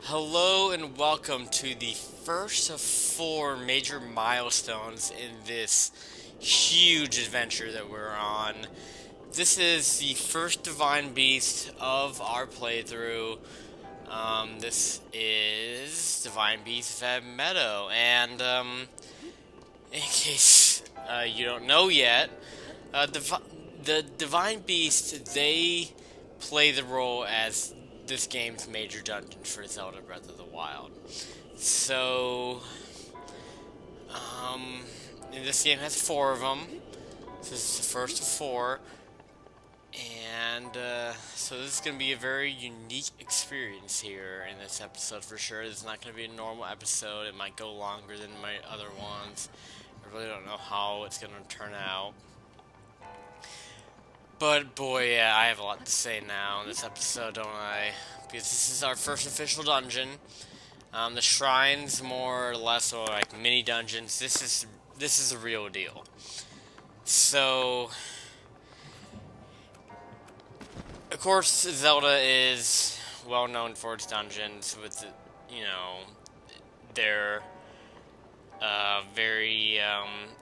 Hello and welcome to the first of four major milestones in this huge adventure that we're on. This is the first Divine Beast of our playthrough. This is Divine Beast MEDOH, and in case you don't know yet, the Divine Beast, they play the role as this game's major dungeon for Zelda Breath of the Wild. So, um, this game has four of them. This is the first of four. And, so this is going to be a very unique experience here in this episode for sure. This is not going to be a normal episode. It might go longer than my other ones. I really don't know how it's going to turn out. But boy, yeah, I have a lot to say now in this episode, don't I? Because this is our first official dungeon. The shrines, more or less, are like mini dungeons. This is the real deal. So, of course, Zelda is well known for its dungeons with, their very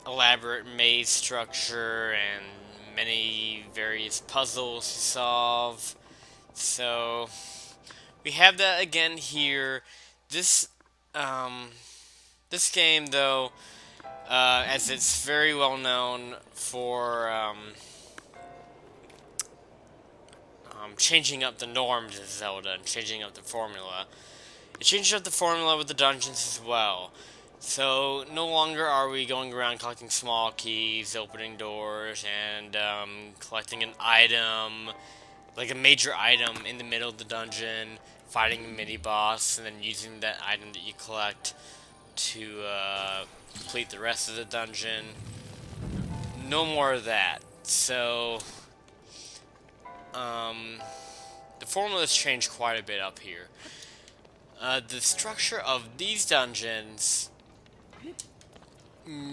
elaborate maze structure and many various puzzles to solve. So we have that again here. This this game, though, as it's very well known for changing up the norms of Zelda and changing up the formula. It changes up the formula with the dungeons as well. So, no longer are we going around collecting small keys, opening doors, and collecting an item, like a major item in the middle of the dungeon, fighting a mini-boss, and then using that item that you collect to complete the rest of the dungeon. No more of that. So, the formula's changed quite a bit up here. The structure of these dungeons,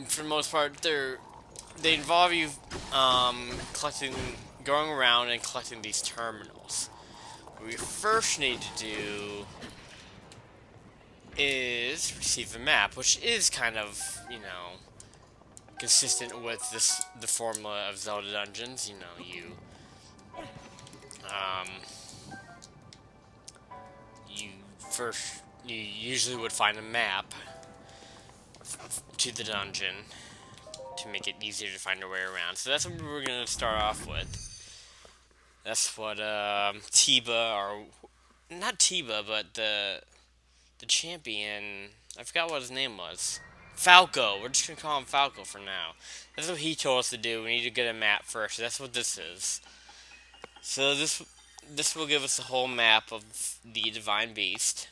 for the most part, they involve you going around and collecting these terminals. What we first need to do is receive a map, which is kind of, consistent with the formula of Zelda dungeons. Um, you first, you usually would find a map to the dungeon to make it easier to find our way around. So that's what we're gonna start off with. That's what Tiba, or not Tiba, but the champion. I forgot what his name was. Falco. We're just gonna call him Falco for now. That's what he told us to do. We need to get a map first. That's what this is. So this will give us a whole map of the Divine Beast.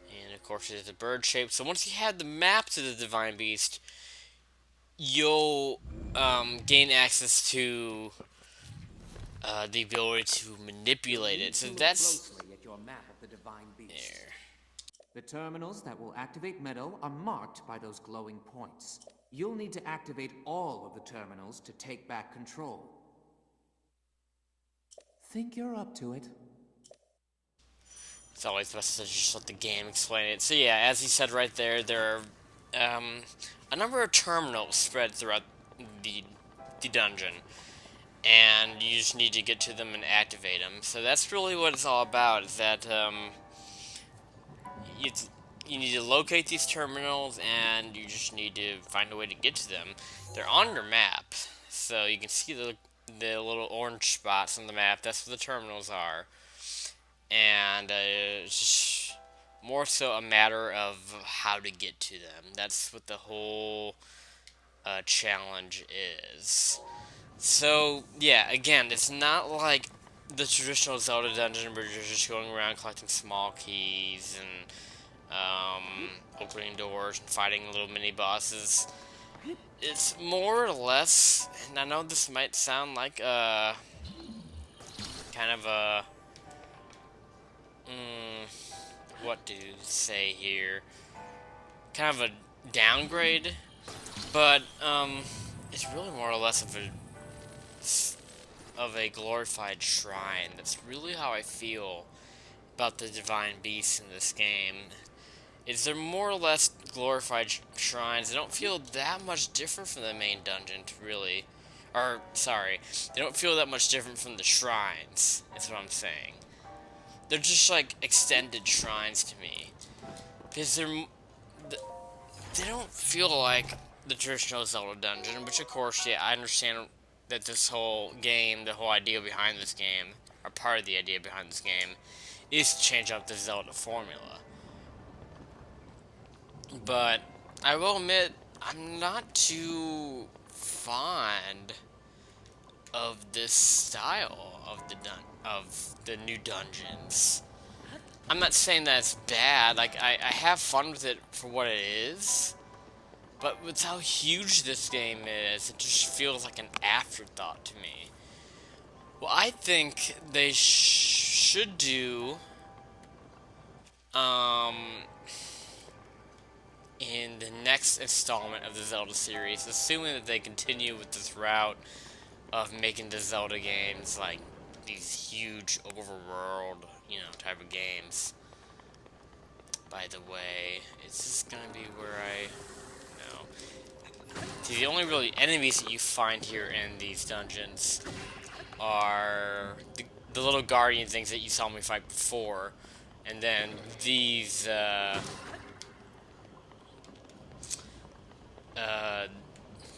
And of course it's a bird shape. So once you have the map to the Divine Beast, you'll gain access to the ability to manipulate it. So that's closely at your map of the Divine Beast. there. The terminals that will activate MEDOH are marked by those glowing points. You'll need to activate all of the terminals to take back control. Think you're up to it? It's always best to just let the game explain it. So yeah, as he said right there, there are a number of terminals spread throughout the dungeon, and you just need to get to them and activate them. So that's really what it's all about. Is that you need to locate these terminals, and you just need to find a way to get to them. They're on your map, so you can see the little orange spots on the map. That's where the terminals are. And it's just more so a matter of how to get to them. That's what the whole challenge is. So, yeah, again, it's not like the traditional Zelda dungeon where you're just going around collecting small keys and opening doors and fighting little mini bosses. It's more or less, and I know this might sound like a kind of a what to say here? Kind of a downgrade, but it's really more or less of a of a glorified shrine. That's really how I feel about the divine beasts in this game. Is they're more or less glorified shrines. They don't feel that much different from the main dungeon, really. Or, sorry, they don't feel that much different from the shrines, is what I'm saying. They're just like extended shrines to me. Because they don't feel like the traditional Zelda dungeon, which of course, yeah, I understand that this whole game, the whole idea behind this game, or part of the idea behind this game, is to change up the Zelda formula. But I will admit, I'm not too fond of this style of the new dungeons. I'm not saying that it's bad. Like I have fun with it for what it is, but with how huge this game is, it just feels like an afterthought to me. Well, I think they should do in the next installment of the Zelda series, assuming that they continue with this route of making the Zelda games like these huge overworld, type of games. By the way, is this gonna be where no. See, the only really enemies that you find here in these dungeons are the little guardian things that you saw me fight before, and then these,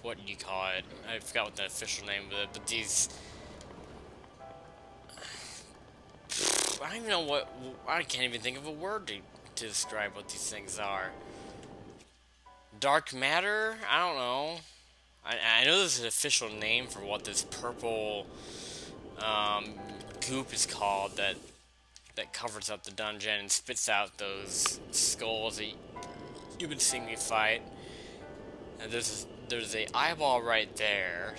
what do you call it? I forgot what the official name of it, but these... I don't even know what... I can't even think of a word to describe what these things are. Dark matter? I don't know. I know there's an official name for what this purple goop is called that covers up the dungeon and spits out those skulls that you've been seeing me fight. And there's a eyeball right there.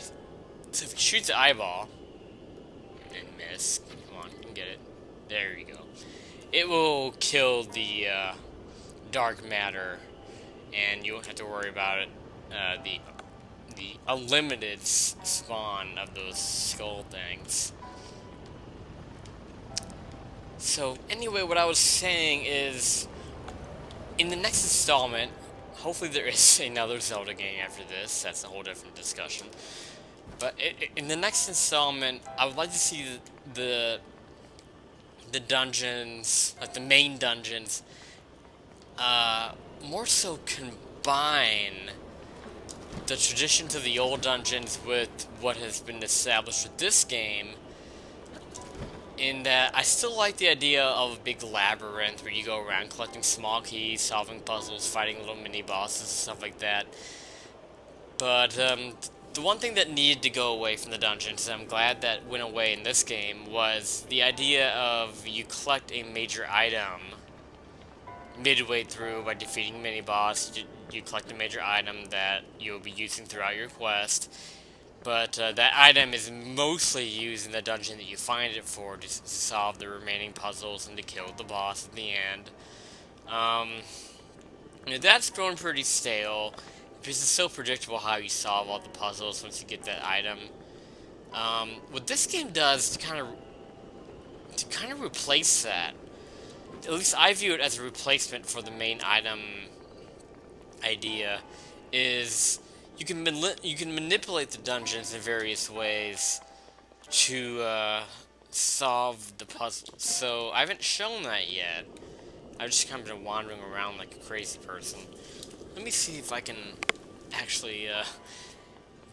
So if you shoot the eyeball and miss, come on, you can get it. There you go. It will kill the dark matter, and you won't have to worry about it. The unlimited spawn of those skull things. So anyway, what I was saying is, in the next installment, hopefully there is another Zelda game after this. That's a whole different discussion. But in the next installment, I would like to see the dungeons, like the main dungeons, more so combine the traditions of the old dungeons with what has been established with this game. In that, I still like the idea of a big labyrinth where you go around collecting small keys, solving puzzles, fighting little mini-bosses, and stuff like that. But, the one thing that needed to go away from the dungeons, and I'm glad that went away in this game, was the idea of you collect a major item midway through by defeating a mini-boss. You collect a major item that you'll be using throughout your quest. But that item is mostly used in the dungeon that you find it for, to solve the remaining puzzles and to kill the boss at the end. That's grown pretty stale, because it's so predictable how you solve all the puzzles once you get that item. What this game does to kind of replace that, at least I view it as a replacement for the main item idea, is you can manipulate the dungeons in various ways to solve the puzzles. So I haven't shown that yet. I've just kind of been wandering around like a crazy person. Let me see if I can actually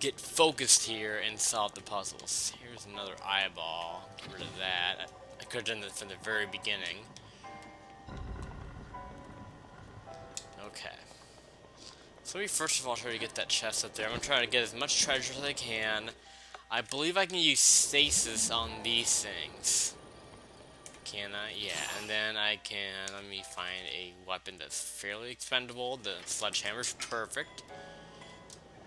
get focused here and solve the puzzles. Here's another eyeball. Get rid of that. I could have done that from the very beginning. Okay. So let me first of all try to get that chest up there. I'm going to try to get as much treasure as I can. I believe I can use stasis on these things. Can I? Yeah, and then I can, let me find a weapon that's fairly expendable. The sledgehammer's perfect.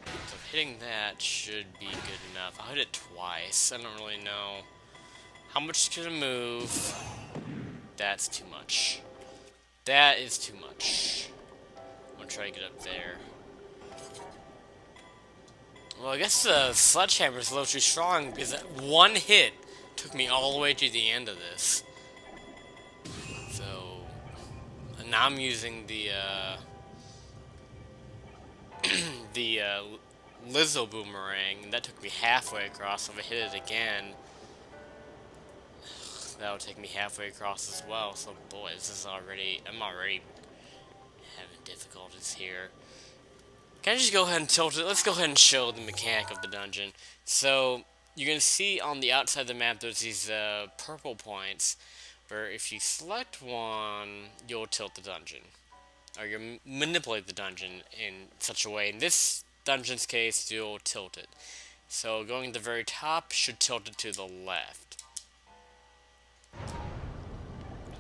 So hitting that should be good enough. I'll hit it twice. I don't really know. How much can I move? That's too much. That is too much. I'm gonna try to get up there. Well, I guess the sledgehammer is a little too strong because that one hit took me all the way to the end of this. So now I'm using the Lizzo boomerang. That took me halfway across. So if I hit it again, that would take me halfway across as well. So boy, I'm already having difficulties here. Can I just go ahead and tilt it? Let's go ahead and show the mechanic of the dungeon. So you're gonna see on the outside of the map there's these purple points, where if you select one, you'll tilt the dungeon, or you manipulate the dungeon in such a way. In this dungeon's case, you'll tilt it. So going to the very top should tilt it to the left.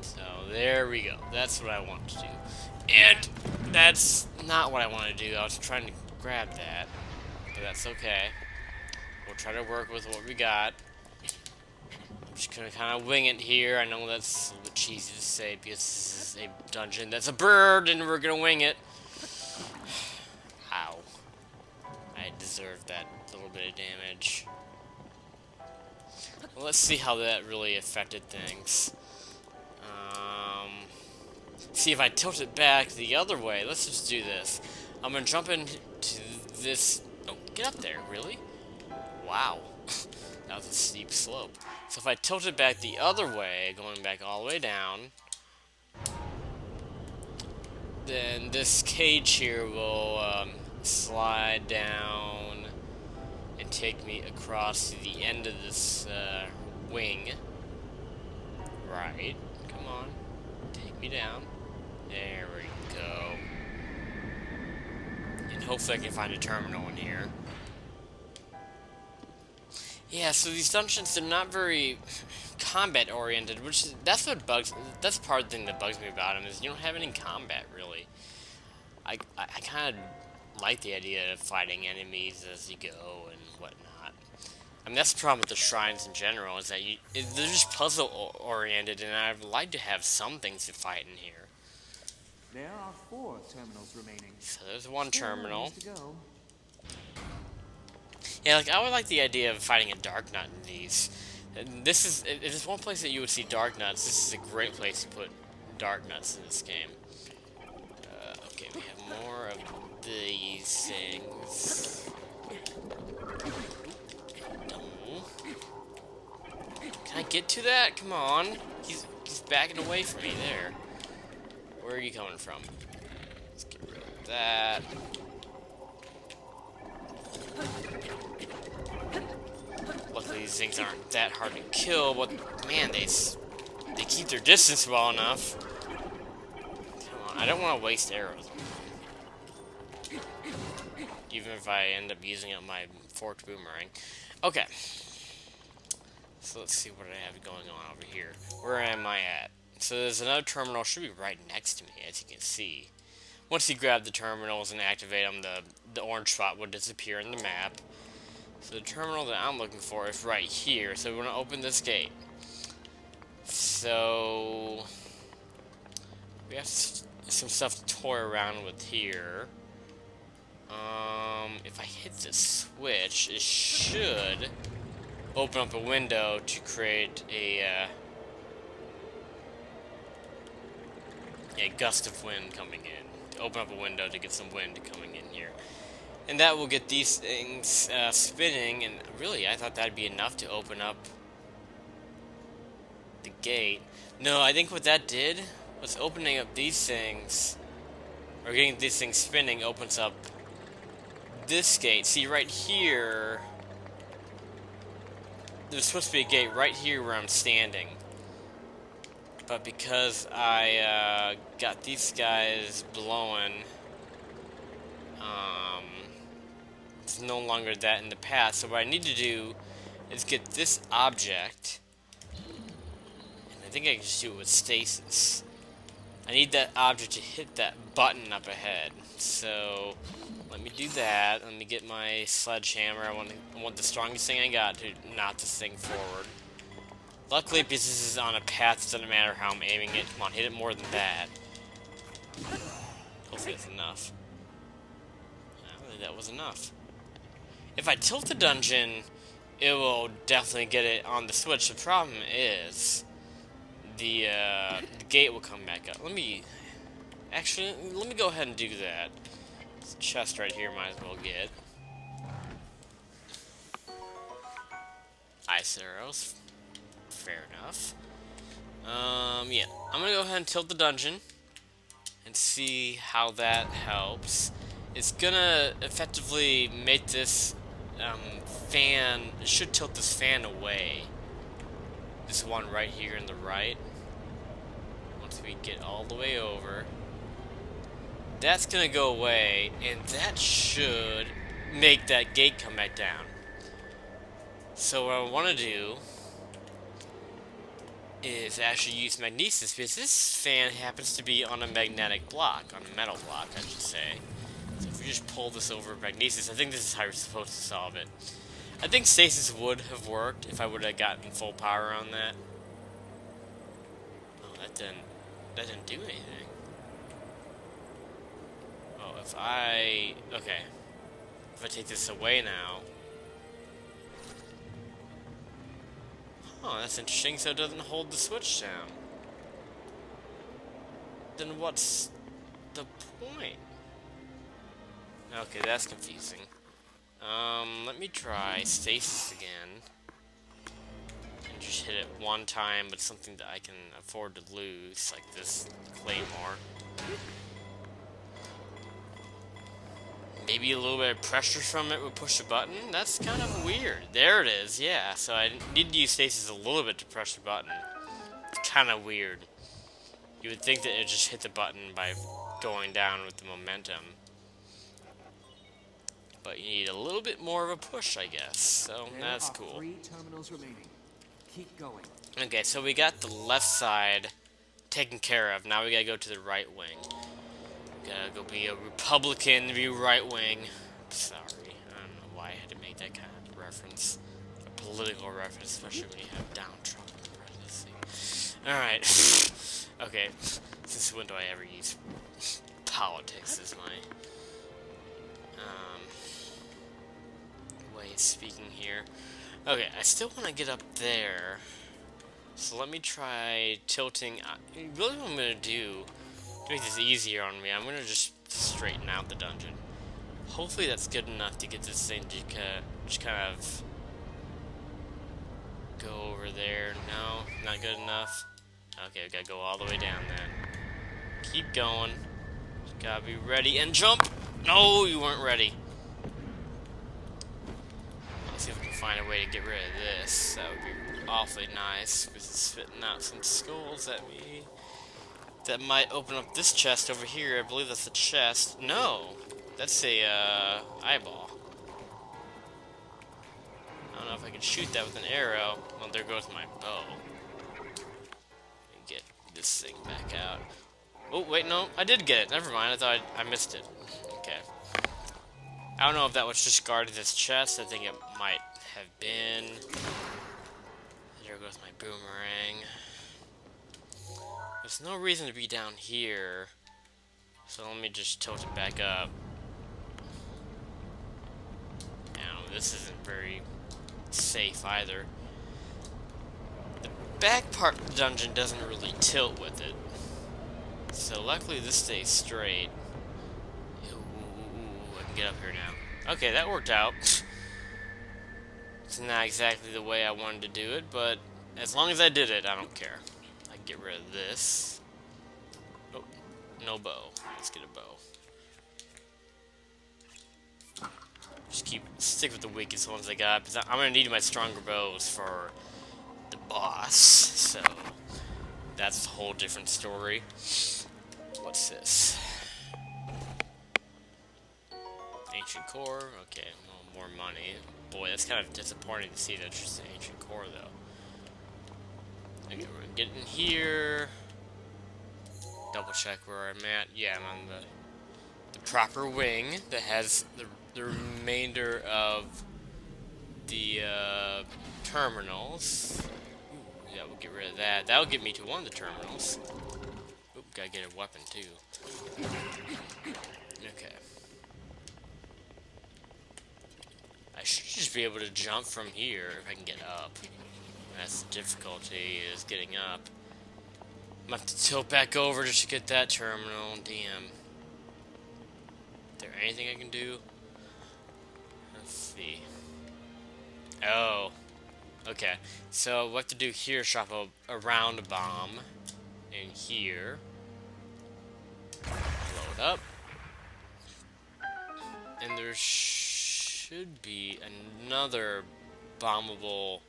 So there we go. That's what I want to do. And that's not what I want to do. I was trying to grab that, but that's okay. We'll try to work with what we got. I'm just gonna kind of wing it here. I know that's a little bit cheesy to say because this is a dungeon that's a bird and we're gonna wing it. Ow. I deserved that little bit of damage. Well, let's see how that really affected things. See, if I tilt it back the other way, let's just do this. I'm gonna jump into this. Oh, get up there, really? Wow. That was a steep slope. So if I tilt it back the other way, going back all the way down, then this cage here will slide down and take me across to the end of this wing. Right. Come on. Take me down. There we go. And hopefully I can find a terminal in here. Yeah, so these dungeons, they're not very combat oriented, that's part of the thing that bugs me about them, is you don't have any combat really. I kind of like the idea of fighting enemies as you go and whatnot. I mean, that's the problem with the shrines in general, is that they're just puzzle oriented, and I'd like to have some things to fight in here. There are 4 terminals remaining. So there's one terminal. To go. Yeah, like, I would like the idea of fighting a Dark Nut in these. This is, if there's one place that you would see Dark Nuts, this is a great place to put Dark Nuts in this game. Okay, we have more of these things. Can I get to that? Come on. He's backing away from me there. Where are you coming from? Let's get rid of that. Luckily these things aren't that hard to kill, but man, they keep their distance well enough. Come on, I don't want to waste arrows. Even if I end up using up my forked boomerang. Okay. So let's see what I have going on over here. Where am I at? So there's another terminal, should be right next to me, as you can see. Once you grab the terminals and activate them, the orange spot will disappear in the map. So the terminal that I'm looking for is right here. So we're going to open this gate. So we have some stuff to toy around with here. If I hit this switch, it should open up a window to create a gust of wind coming in. To open up a window to get some wind coming in here. And that will get these things spinning, and really, I thought that'd be enough to open up the gate. No, I think what that did was opening up these things, or getting these things spinning, opens up this gate. See, right here, there's supposed to be a gate right here where I'm standing. But because I got these guys blowing, it's no longer that in the path. So what I need to do is get this object, and I think I can just do it with stasis. I need that object to hit that button up ahead. So let me do that. Let me get my sledgehammer. I want the strongest thing I got to knock this thing forward. Luckily, because this is on a path, it doesn't matter how I'm aiming it. Come on, hit it more than that. Hopefully that's enough. I don't think that was enough. If I tilt the dungeon, it will definitely get it on the switch. The problem is the gate will come back up. Let me go ahead and do that. This chest right here might as well get ice arrows. Fair enough. Yeah, I'm gonna go ahead and tilt the dungeon and see how that helps. It's gonna effectively make this fan. It should tilt this fan away. This one right here in the right. Once we get all the way over, that's gonna go away, and that should make that gate come back down. So what I want to do is actually use magnesis, because this fan happens to be on a magnetic block, on a metal block, I should say. So if we just pull this over magnesis, I think this is how you're supposed to solve it. I think stasis would have worked if I would have gotten full power on that. Oh, that didn't do anything. Oh, if I take this away now. Oh, that's interesting, so it doesn't hold the switch down. Then what's the point? Okay, that's confusing. Let me try stasis again. And just hit it one time, but something that I can afford to lose, like this claymore. Maybe a little bit of pressure from it would push the button? That's kind of weird. There it is, yeah. So I need to use stasis a little bit to press the button. It's kind of weird. You would think that it just hit the button by going down with the momentum. But you need a little bit more of a push, I guess. So that's cool. 3 terminals remaining. Keep going. Okay, so we got the left side taken care of. Now we gotta go to the right wing. Gotta go be a Republican, be right wing. Sorry, I don't know why I had to make that kind of reference. A political reference, especially when you have Donald Trump in the presidency. Alright. Okay, since when do I ever use politics as my way of speaking here? Okay, I still want to get up there. So let me try tilting. Really what I'm going to do, to make this easier on me, I'm going to just straighten out the dungeon. Hopefully that's good enough to get this thing to just kind of go over there. No, not good enough. Okay, we gotta go all the way down then. Keep going. Just gotta be ready and jump! No, you weren't ready. Let's see if we can find a way to get rid of this. That would be awfully nice, because it's spitting out some skulls at me. That might open up this chest over here. I believe that's a chest. No! That's a, eyeball. I don't know if I can shoot that with an arrow. Well, there goes my bow. Get this thing back out. Oh, wait, no. I did get it. Never mind. I thought I missed it. Okay. I don't know if that was just guarding this chest. I think it might have been. There goes my boomerang. There's no reason to be down here. So let me just tilt it back up. Now, this isn't very safe either. The back part of the dungeon doesn't really tilt with it. So luckily this stays straight. Ooh, I can get up here now. Okay, that worked out. It's not exactly the way I wanted to do it, but as long as I did it, I don't care. I can get rid of this. Oh, no bow. Let's get a bow. Just stick with the weakest ones I got, because I'm gonna need my stronger bows for the boss. So that's a whole different story. What's this? Ancient core. Okay, well, more money. Boy, that's kind of disappointing to see that it's just an ancient core, though. Okay, we're gonna get in here. Double check where I'm at. Yeah, I'm on the proper wing that has the remainder of the terminals. Ooh, yeah, we'll get rid of that. That'll get me to one of the terminals. Oop, gotta get a weapon too. Okay. I just be able to jump from here if I can get up. That's the difficulty, is getting up. I'm gonna have to tilt back over just to get that terminal. Damn. Is there anything I can do? Let's see. Oh. Okay. So what I have to do here is drop a round bomb in here. Blow it up. And there should be another bombable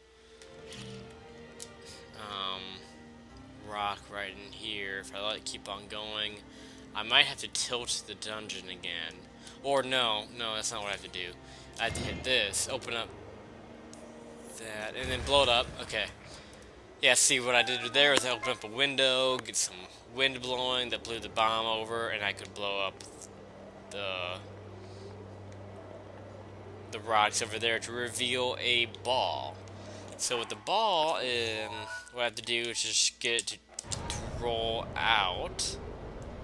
rock right in here. If I let it keep on going, I might have to tilt the dungeon again. Or no, that's not what I have to do. I have to hit this, open up that, and then blow it up. Okay. Yeah, see what I did there is I opened up a window, get some wind blowing that blew the bomb over, and I could blow up the rocks over there to reveal a ball. So with the ball, what I have to do is just get it to roll out.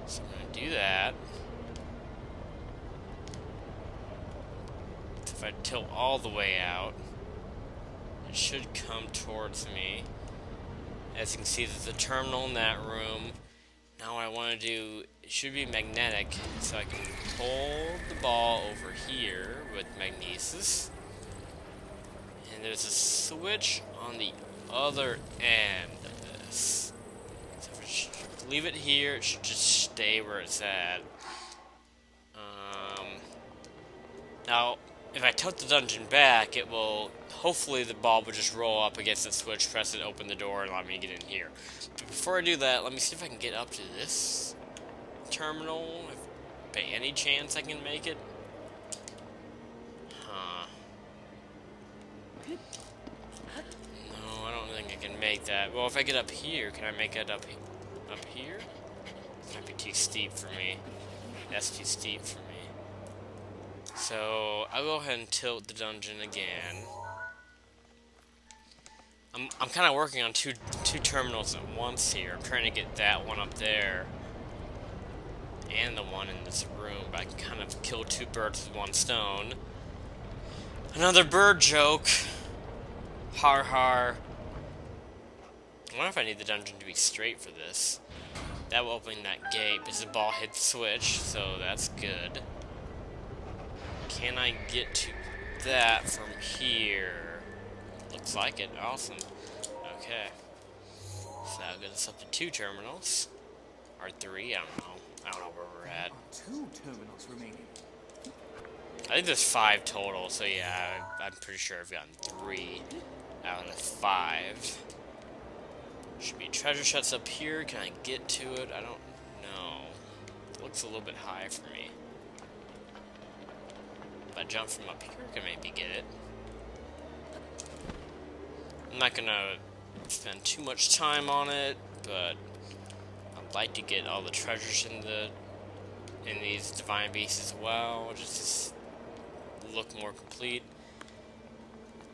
So I'm going to do that. So if I tilt all the way out, it should come towards me. As you can see, there's a terminal in that room. Now what I want to do, it should be magnetic, so I can hold the ball over here with magnesis. And there's a switch on the other end of this. So if I just leave it here, it should just stay where it's at. Now, if I tilt the dungeon back, it will, hopefully the ball will just roll up against the switch, press it, open the door, and allow me to get in here. But before I do that, let me see if I can get up to this terminal, if by any chance I can make it. No, I don't think I can make that. Well, if I get up here, can I make it up here? Might be too steep for me. That's too steep for me. So I'll go ahead and tilt the dungeon again. I'm kind of working on two terminals at once here. I'm trying to get that one up there and the one in this room, but I can kind of kill two birds with one stone. Another bird joke. Har har. I wonder if I need the dungeon to be straight for this. That will open that gate because the ball hit the switch, so that's good. Can I get to that from here? Looks like it. Awesome. Okay. So that gets us up to 2 terminals. Or 3, I don't know. I don't know where we're at. 2 terminals remaining. I think there's 5 total, so yeah, I'm pretty sure I've gotten 3 out of the 5. Should be treasure chests up here. Can I get to it? I don't know. It looks a little bit high for me. If I jump from up here, I can maybe get it. I'm not gonna spend too much time on it, but I'd like to get all the treasures in these divine beasts as well, just to look more complete.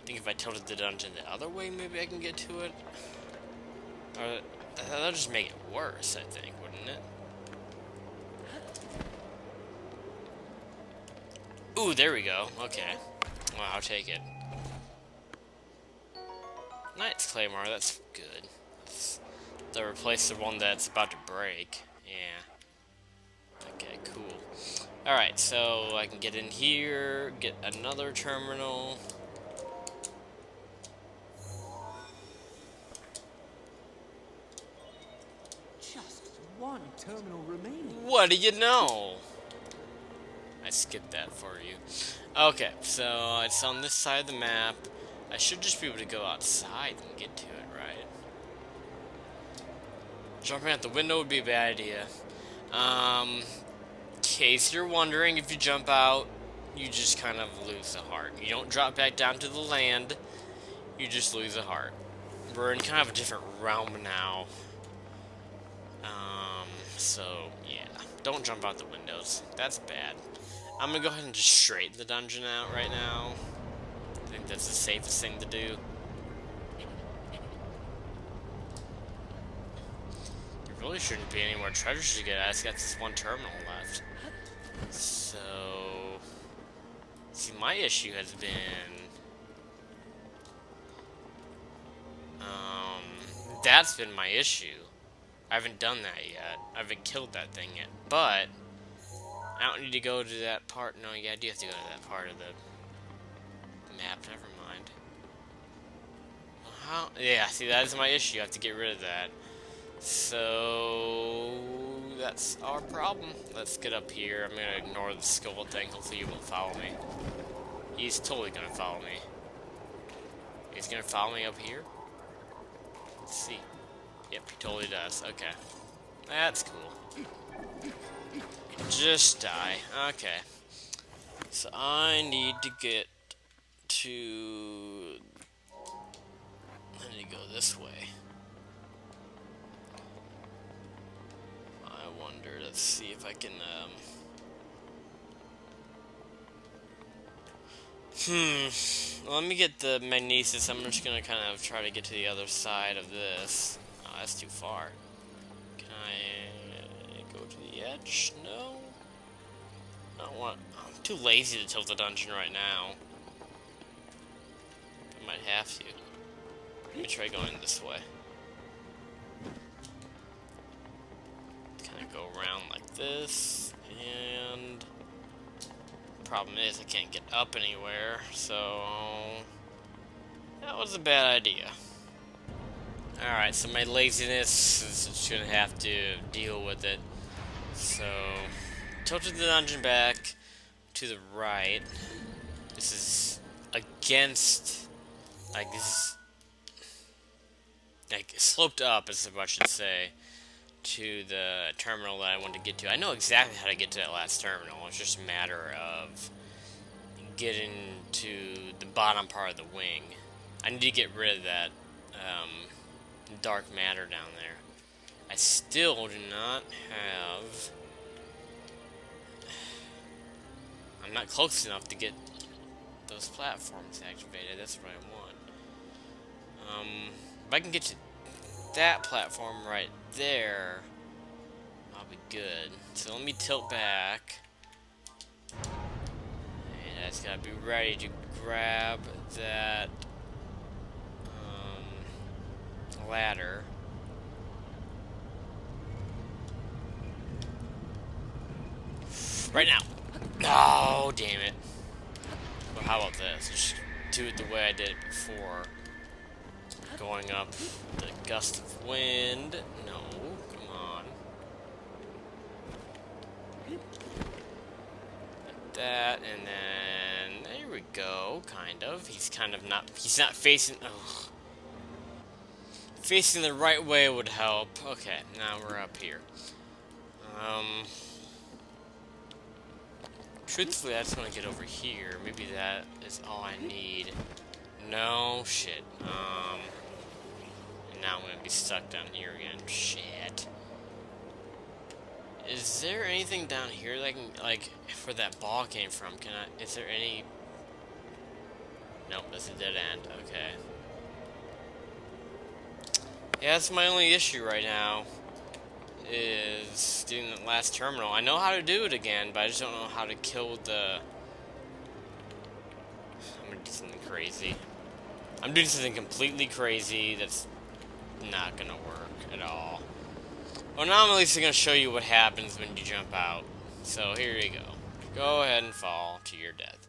I think if I tilted the dungeon the other way, maybe I can get to it. Or that'll just make it worse, I think, wouldn't it? Ooh, there we go. Okay. Well, I'll take it. Knight's Claymore, that's good. They'll replace the one that's about to break. Yeah. Okay, cool. Alright, so I can get in here, get another terminal. Just 1 terminal remaining. What do you know? I skipped that for you. Okay, so it's on this side of the map. I should just be able to go outside and get to it, right? Jumping out the window would be a bad idea. In case you're wondering, if you jump out, you just kind of lose the heart. You don't drop back down to the land, you just lose a heart. We're in kind of a different realm now. So, yeah. Don't jump out the windows. That's bad. I'm gonna go ahead and just straighten the dungeon out right now. I think that's the safest thing to do. There really shouldn't be any more treasures to get. I just got this 1 terminal left. So, see, my issue has been That's been my issue. I haven't done that yet. I haven't killed that thing yet. But I don't need to go to that part. No, yeah, I do have to go to that part of the map. Never mind. Well, how? Yeah, see, that is my issue. I have to get rid of that. So that's our problem. Let's get up here. I'm gonna ignore the skull thing. Hopefully he won't follow me. He's totally gonna follow me. He's gonna follow me up here? Let's see. Yep, he totally does. Okay. That's cool. Just die. Okay. So I need to get to... I need to go this way. I wonder, let's see if I can, Well, let me get the magnesis. I'm just gonna kind of try to get to the other side of this. Oh, that's too far. Can I go to the edge? No. I don't want. I'm too lazy to tilt the dungeon right now. I might have to. Let me try going this way. Kind of go around like this, and problem is I can't get up anywhere, so that was a bad idea. Alright, so my laziness is just gonna have to deal with it. So tilted the dungeon back to the right. This is against, like, this is like sloped up, as I should say, to the terminal that I want to get to. I know exactly how to get to that last terminal. It's just a matter of getting to the bottom part of the wing. I need to get rid of that dark matter down there. I still do not have... I'm not close enough to get those platforms activated. That's what I want. If I can get to that platform right there, I'll be good. So let me tilt back. And I just gotta be ready to grab that ladder. Right now. Oh, damn it. Well, how about this? Just do it the way I did it before. Going up the gust of wind. No, come on. Like that, and then there we go, kind of. He's not facing, ugh. Facing the right way would help. Okay, now we're up here. Truthfully, I just want to get over here. Maybe that is all I need. No, shit. Now I'm gonna be stuck down here again. Shit. Is there anything down here that I can, like, where that ball came from? Is there any... Nope, that's a dead end. Okay. Yeah, that's my only issue right now, is doing the last terminal. I know how to do it again, but I just don't know how to kill the... I'm gonna do something crazy. I'm doing something completely crazy that's not gonna work at all. Well, now I'm at least gonna show you what happens when you jump out. So here you go. Go ahead and fall to your death.